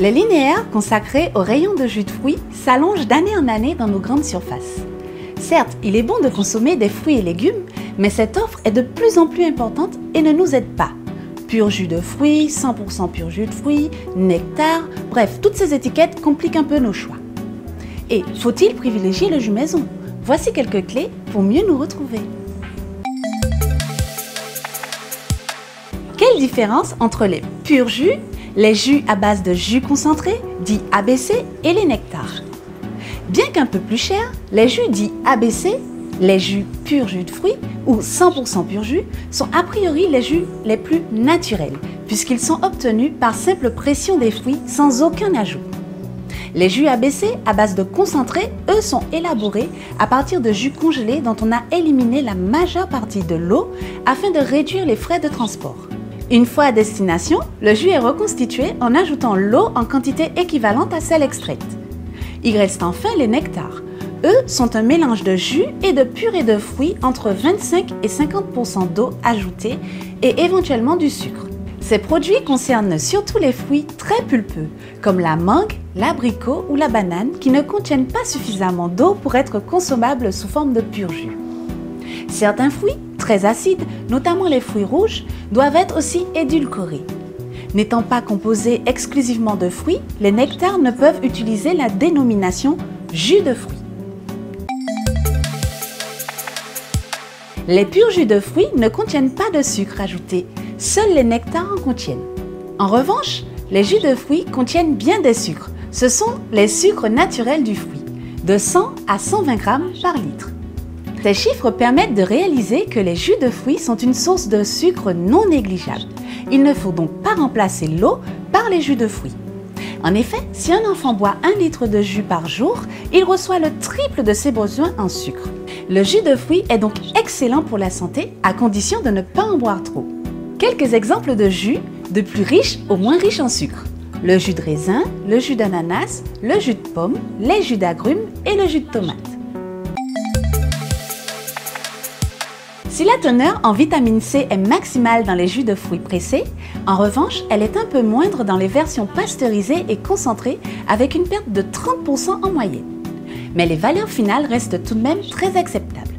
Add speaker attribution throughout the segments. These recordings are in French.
Speaker 1: Les linéaires consacrés aux rayons de jus de fruits s'allongent d'année en année dans nos grandes surfaces. Certes, il est bon de consommer des fruits et légumes, mais cette offre est de plus en plus importante et ne nous aide pas. Pur jus de fruits, 100% pur jus de fruits, nectar, bref, toutes ces étiquettes compliquent un peu nos choix. Et faut-il privilégier le jus maison? Voici quelques clés pour mieux nous retrouver. Quelle différence entre les purs jus, les jus à base de jus concentré, dits ABC, et les nectars? Bien qu'un peu plus chers, les jus dits ABC, les jus pur jus de fruits ou 100% pur jus, sont a priori les jus les plus naturels, puisqu'ils sont obtenus par simple pression des fruits sans aucun ajout. Les jus ABC à base de concentré, eux, sont élaborés à partir de jus congelés dont on a éliminé la majeure partie de l'eau afin de réduire les frais de transport. Une fois à destination, le jus est reconstitué en ajoutant l'eau en quantité équivalente à celle extraite. Il reste enfin les nectars. Eux sont un mélange de jus et de purée de fruits entre 25 et 50% d'eau ajoutée et éventuellement du sucre. Ces produits concernent surtout les fruits très pulpeux, comme la mangue, l'abricot ou la banane, qui ne contiennent pas suffisamment d'eau pour être consommables sous forme de pur jus. Certains fruits, très acides, notamment les fruits rouges, doivent être aussi édulcorés. N'étant pas composés exclusivement de fruits, les nectars ne peuvent utiliser la dénomination jus de fruits. Les purs jus de fruits ne contiennent pas de sucre ajouté, seuls les nectars en contiennent. En revanche, les jus de fruits contiennent bien des sucres. Ce sont les sucres naturels du fruit, de 100 à 120 grammes par litre. Ces chiffres permettent de réaliser que les jus de fruits sont une source de sucre non négligeable. Il ne faut donc pas remplacer l'eau par les jus de fruits. En effet, si un enfant boit 1 litre de jus par jour, il reçoit le triple de ses besoins en sucre. Le jus de fruits est donc excellent pour la santé, à condition de ne pas en boire trop. Quelques exemples de jus, de plus riches au moins riches en sucre. Le jus de raisin, le jus d'ananas, le jus de pomme, les jus d'agrumes et le jus de tomate. Si la teneur en vitamine C est maximale dans les jus de fruits pressés, en revanche, elle est un peu moindre dans les versions pasteurisées et concentrées avec une perte de 30% en moyenne. Mais les valeurs finales restent tout de même très acceptables.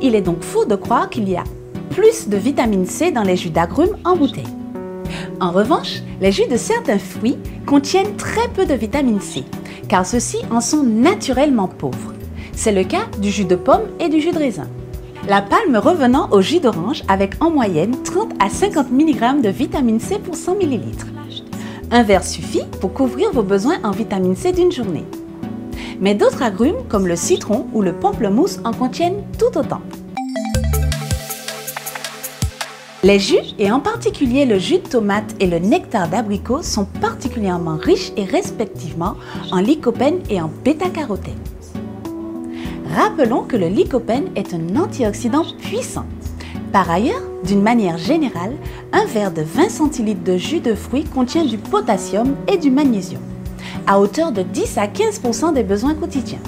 Speaker 1: Il est donc faux de croire qu'il y a plus de vitamine C dans les jus d'agrumes en bouteille. En revanche, les jus de certains fruits contiennent très peu de vitamine C, car ceux-ci en sont naturellement pauvres. C'est le cas du jus de pomme et du jus de raisin. La palme revenant au jus d'orange avec en moyenne 30 à 50 mg de vitamine C pour 100 ml. Un verre suffit pour couvrir vos besoins en vitamine C d'une journée. Mais d'autres agrumes comme le citron ou le pamplemousse en contiennent tout autant. Les jus, et en particulier le jus de tomate et le nectar d'abricot, sont particulièrement riches et respectivement en lycopène et en bêta-carotène. Rappelons que le lycopène est un antioxydant puissant. Par ailleurs, d'une manière générale, un verre de 20 centilitres de jus de fruits contient du potassium et du magnésium, à hauteur de 10 à 15% des besoins quotidiens.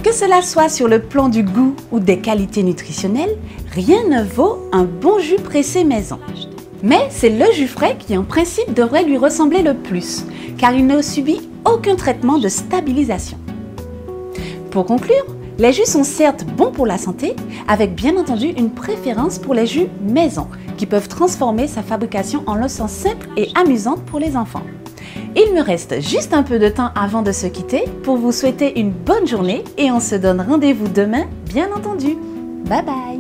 Speaker 1: Que cela soit sur le plan du goût ou des qualités nutritionnelles, rien ne vaut un bon jus pressé maison. Mais c'est le jus frais qui en principe devrait lui ressembler le plus, car il ne subit aucun traitement de stabilisation. Pour conclure, les jus sont certes bons pour la santé, avec bien entendu une préférence pour les jus maison, qui peuvent transformer sa fabrication en leçons simples et amusantes pour les enfants. Il me reste juste un peu de temps avant de se quitter pour vous souhaiter une bonne journée et on se donne rendez-vous demain, bien entendu. Bye bye!